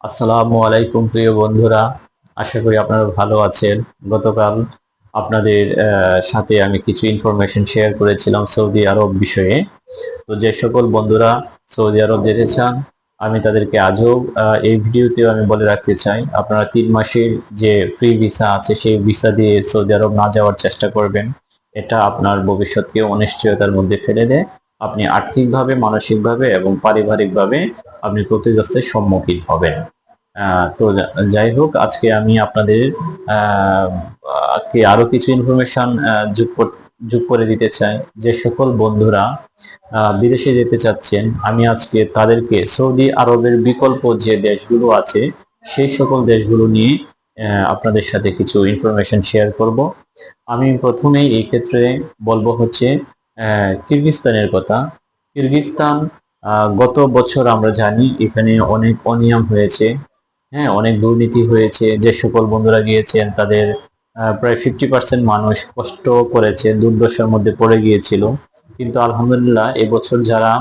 আসসালামু আলাইকুম প্রিয় বন্ধুরা, আশা করি আপনারা ভালো আছেন। গতকাল আপনাদের সাথে আমি কিছু ইনফরমেশন শেয়ার করেছিলাম সৌদি আরব বিষয়ে। তো যে সকল বন্ধুরা সৌদি আরব যেতে চান, আমি তাদেরকে আজও এই ভিডিওতেও আমি বলে রাখতে চাই, আপনারা 3 মাসের যে ফ্রি ভিসা আছে সেই ভিসা দিয়ে সৌদি আরব না যাওয়ার চেষ্টা করবেন। এটা আপনার ভবিষ্যৎকে অনিশ্চয়তার মধ্যে ফেলে দেয়। আপনি আর্থিকভাবে, মানসিকভাবে এবং পারিবারিকভাবে আপনি ক্ষতিগ্রস্তের সম্মুখীন হবেন। তো যাই হোক, আজকে আমি আপনাদের আহ, কে আরো কিছু ইনফরমেশন যোগ করে দিতে চাই। যে সকল বন্ধুরা বিদেশে যেতে চাচ্ছেন, আমি আজকে তাদেরকে সৌদি আরবের বিকল্প যে দেশগুলো আছে সেই সকল দেশগুলো নিয়ে আপনাদের সাথে কিছু ইনফরমেশন শেয়ার করব। আমি প্রথমেই এই ক্ষেত্রে বলবো হচ্ছে কিরগিজস্তানের কথা। কিরগিজস্তান, গত বছর আমরা জানি এখানে অনেক অনিয়ম হয়েছে। হ্যাঁ, অনেক দুর্নীতি হয়েছে। যে সকল বন্ধুরা গিয়েছেন তাদের প্রায় 50% মানুষ কষ্ট করেছে, দুর্দশার মধ্যে পড়ে গিয়েছিল। কিন্তু আলহামদুলিল্লাহ এবছর যারা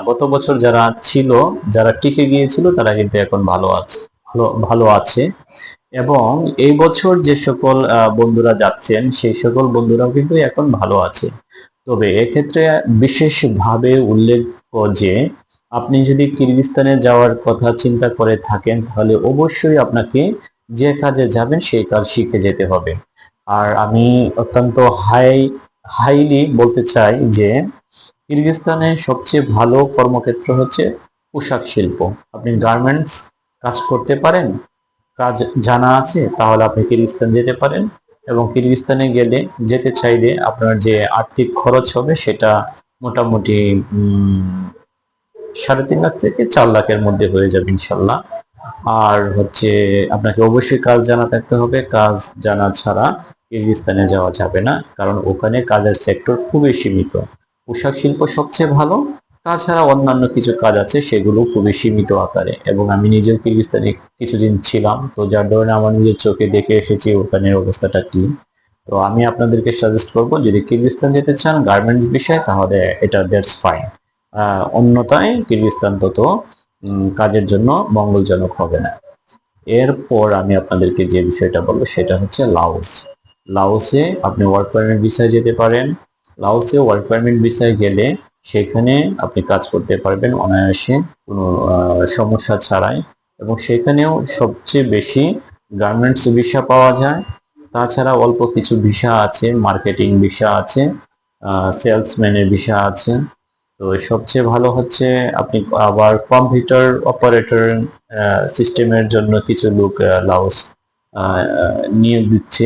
গত বছর যারা ছিল, যারা টিকে গিয়েছিল তারা কিন্তু এখন ভালো আছে, ভালো ভালো আছে। এবং এই বছর যে সকল বন্ধুরা যাচ্ছেন সেই সকল বন্ধুরাও কিন্তু এখন ভালো আছে। তবে এক্ষেত্রে বিশেষভাবে উল্লেখ্য যে আপনি যদি কিরগিজস্তানে যাওয়ার কথা চিন্তা করে থাকেন তাহলে অবশ্যই আপনাকে যে কাজে যাবেন সেই কাজ শিখে যেতে হবে। আর আমি অত্যন্ত হাইলি বলতে চাই যে কিরগিজস্তানে সবচেয়ে ভালো কর্মক্ষেত্র হচ্ছে পোশাক শিল্প। আপনি গার্মেন্টস কাজ করতে পারেন, কাজ জানা আছে, তাহলে আপনি কিরগিজস্তান যেতে পারেন। এবং কিরগিজস্তানে গেলে, যেতে চাইলে আপনার যে আর্থিক খরচ হবে সেটা মোটামুটি 3.5 লাখ থেকে 4 লাখের মধ্যে হয়ে যাবে ইনশাল্লাহ। আর হচ্ছে আপনাকে অবশ্যই কাজ জানা থাকতে হবে। কাজ জানা ছাড়া কিরগিজস্তানে যাওয়া যাবে না, কারণ ওখানে কাজের সেক্টর খুবই সীমিত। পোশাক শিল্প সবচেয়ে ভালো, তাছাড়া অন্যান্য কিছু কাজ আছে সেগুলো খুবই সীমিত আকারে। এবং আমি নিজেও কিরগিজস্তানে কিছুদিন ছিলাম, তো যার কারণে আমার নিজের চোখে দেখে এসেছি ওখানের অবস্থাটা কি। তো আমি আপনাদেরকে সাজেস্ট করব, যদি কিরগিজস্তান যেতে চান গার্মেন্টস বিষয়ে, তাহলে এটা দ্যাটস ফাইন। অন্যথায় কিরগিজস্তান তত কাজের জন্য মঙ্গলজনক হবে না। এরপর আমি আপনাদেরকে যে বিষয়টা বলবো সেটা হচ্ছে লাওস। লাওসে আপনি ওয়ার্ক পারমিট ভিসায় যেতে পারেন। লাওসে ওয়ার্ক পারমিট ভিসায় গেলে সেখানে আপনি কাজ করতে পারবেন অনায়াসে, কোনো সমস্যা ছাড়াই। এবং সেখানেও সবচেয়ে বেশি গার্মেন্টস ভিসা পাওয়া যায়। তাছাড়া অল্প কিছু ভিসা আছে, মার্কেটিং ভিসা আছে, সেলসম্যানের ভিসা আছে। তো সবচেয়ে ভালো হচ্ছে আপনি আবার কম্পিউটার অপারেটর সিস্টেমের জন্য কিছু লোক লাওস নিয়োগ দিচ্ছে।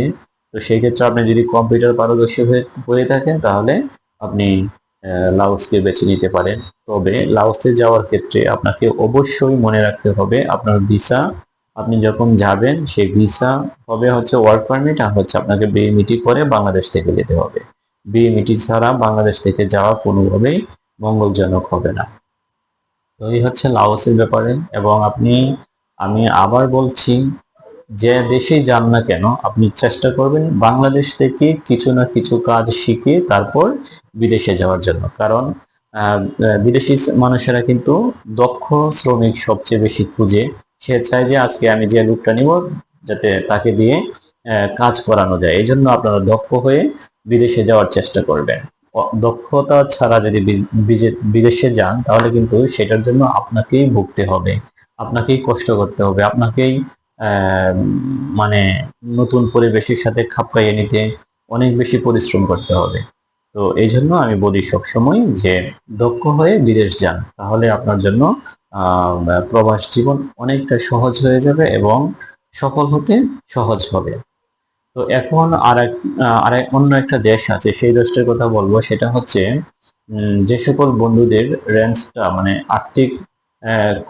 তো সেই ক্ষেত্রে আপনি যদি কম্পিউটার পারদর্শী হয়ে থাকেন তাহলে আপনি লাওসকে বেছে নিতে পারেন। তবে লাওসে যাওয়ার ক্ষেত্রে আপনাকে অবশ্যই মনে রাখতে হবে আপনার ভিসা, আপনি যখন যাবেন সেই ভিসা হবে হচ্ছে ওয়ার্ক পারমিট, আর হচ্ছে আপনাকে বিএমইটি করে বাংলাদেশ থেকে যেতে হবে। বিএমইটি ছাড়া বাংলাদেশ থেকে যাওয়া কোনোভাবেই মঙ্গলজনক হবে না। তো এই হচ্ছে লাওসের ব্যাপারে। এবং আমি আবার বলছি, যে দেশেই যান না কেন আপনি চেষ্টা করবেন বাংলাদেশ থেকে কিছু না কিছু কাজ শিখে তারপর বিদেশে যাওয়ার জন্য। কারণ বিদেশি মানুষেরা কিন্তু দক্ষ শ্রমিক সবচেয়ে বেশি খুঁজে। সে চায় যে আজকে আমি যে লোকটা নিব যাতে তাকে দিয়ে কাজ করানো যায়। এই জন্য আপনারা দক্ষ হয়ে বিদেশে যাওয়ার চেষ্টা করবেন। দক্ষতা ছাড়া যদি বিদেশে যান তাহলে কিন্তু সেটার জন্য আপনাকেই ভুগতে হবে, আপনাকেই কষ্ট করতে হবে, আপনাকেই মানে নতুন পরিবেশের সাথে খাপ খাইয়ে নিতে অনেক বেশি পরিশ্রম করতে হবে। তো এই জন্য আমি বলি সবসময় যে দক্ষ হয়ে বিদেশ যান, তাহলে আপনার জন্য আহ প্রবাস জীবন অনেকটা সহজ হয়ে যাবে এবং সফল হতে সহজ হবে। তো এখন অন্য একটা দেশ আছে, সেই দেশটার কথা বলবো। সেটা হচ্ছে যে সকল বন্ধুদের রেঞ্জটা মানে আর্থিক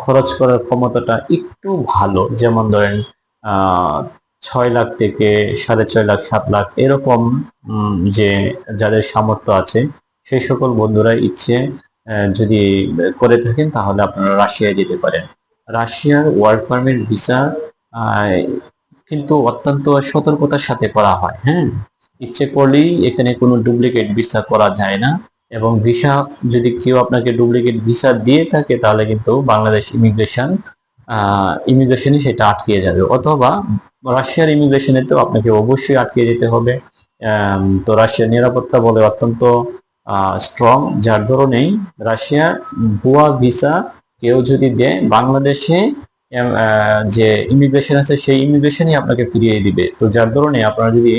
খরচ করার ক্ষমতাটা একটু ভালো, যেমন ধরেন 6 লাখ থেকে 6.5 লাখ, 7 লাখ এরকম, যে যাদের সামর্থ্য আছে সেই সকল বন্ধুরা ইচ্ছে যদি করে থাকেন তাহলে আপনারা রাশিয়ায় যেতে পারেন। রাশিয়ার ওয়ার্ক পারমিট ভিসা কিন্তু অত্যন্ত সতর্কতার সাথে করা হয়। হ্যাঁ, ইচ্ছে করলেই এখানে কোনো ডুপ্লিকেট ভিসা করা যায় না। এবং ভিসা যদি কেউ আপনাকে ডুপ্লিকেট ভিসা দিয়ে থাকে তাহলে কিন্তু বাংলাদেশ ইমিগ্রেশন ইমিগ্রেশনে সেটা আটকে যাবে, অথবা রাশিয়ার ইমিগ্রেশনে তো আপনাকে অবশ্যই আটকে যেতে হবে। তো রাশিয়ার নিরাপত্তা বলে অত্যন্ত স্ট্রং, যার ধরনেই রাশিয়ার ভুয়া ভিসা কেউ যদি দেয় বাংলাদেশে, যে ইমিগ্রেশন আছে সেই ইমিগ্রেশনই আপনাকে ফিরিয়ে দিবে। তো যার ধরনে আপনারা যদি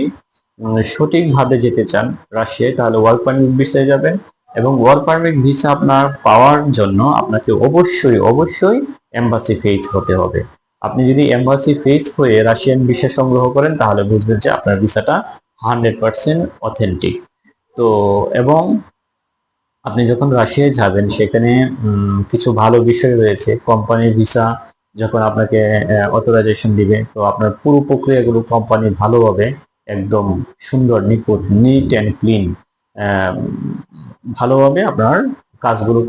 সঠিকভাবে যেতে চান রাশিয়ায়, তাহলে ওয়ার্ক পারমিট ভিসায় যাবেন। এবং ওয়ার্ক পারমিট ভিসা আপনার পাওয়ার জন্য আপনাকে অবশ্যই অবশ্যই এম্বাসি ফেস হতে হবে। আপনি যদি এম্বাসি ফেস হয়ে রাশিয়ান ভিসা সংগ্রহ করেন, তাহলে বুঝবেন যে আপনার ভিসাটা 100% অথেন্টিক। তো এবং আপনি যখন রাশিয়ায় যাবেন, সেখানে কিছু ভালো বিষয় রয়েছে। কোম্পানির ভিসা যখন আপনাকে অথরাইজেশন দিবে, তো আপনার পুরো প্রক্রিয়াগুলো কোম্পানি ভালোভাবে একদম সুন্দর, নিখুঁত, নিট অ্যান্ড ক্লিন ভালোভাবে আপনার কাজগুলো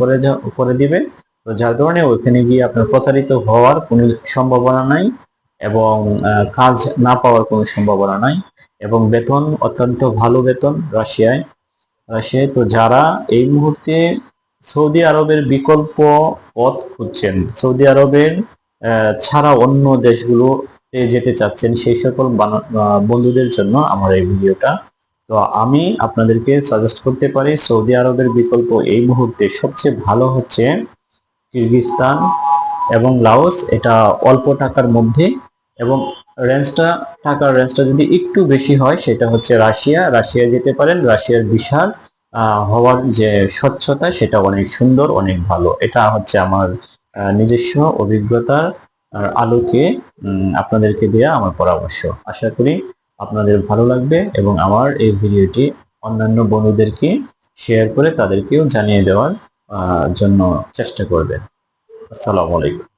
করে দিবে। তো যার কারণে ওইখানে গিয়ে আপনার প্রতারিত হওয়ার কোনো সম্ভাবনা নাই, এবং কাজ না পাওয়ার কোনো সম্ভাবনা নাই। এবং বেতন অত্যন্ত ভালো বেতন রাশিয়ায়। তো যারা এই মুহূর্তে সৌদি আরবের বিকল্প পথ খুঁজছেন, সৌদি আরবের ছাড়া অন্য দেশগুলোতে যেতে চাচ্ছেন, সেই সকল বন্ধুদের জন্য আমার এই ভিডিওটা। তো আমি আপনাদেরকে সাজেস্ট করতে পারি, সৌদি আরবের বিকল্প এই মুহূর্তে সবচেয়ে ভালো হচ্ছে কিরগিজস্তান এবং লাওস। এটা অল্প টাকার মধ্যে, এবং টাকার রেঞ্জটা যদি একটু বেশি হয়, সেটা হচ্ছে রাশিয়া যেতে পারেন। রাশিয়ার বিশাল হওয়ার যে স্বচ্ছতা, সেটা অনেক সুন্দর, অনেক ভালো। এটা হচ্ছে আমার নিজস্ব অভিজ্ঞতার আলোকে আপনাদেরকে দেয়া আমার পরামর্শ। আশা করি আপনাদের ভালো লাগবে, এবং আমার এই ভিডিওটি অন্যান্য বন্ধুদেরকে শেয়ার করে তাদেরকেও জানিয়ে দেওয়ার জন্য চেষ্টা করবেন। আসসালামু আলাইকুম।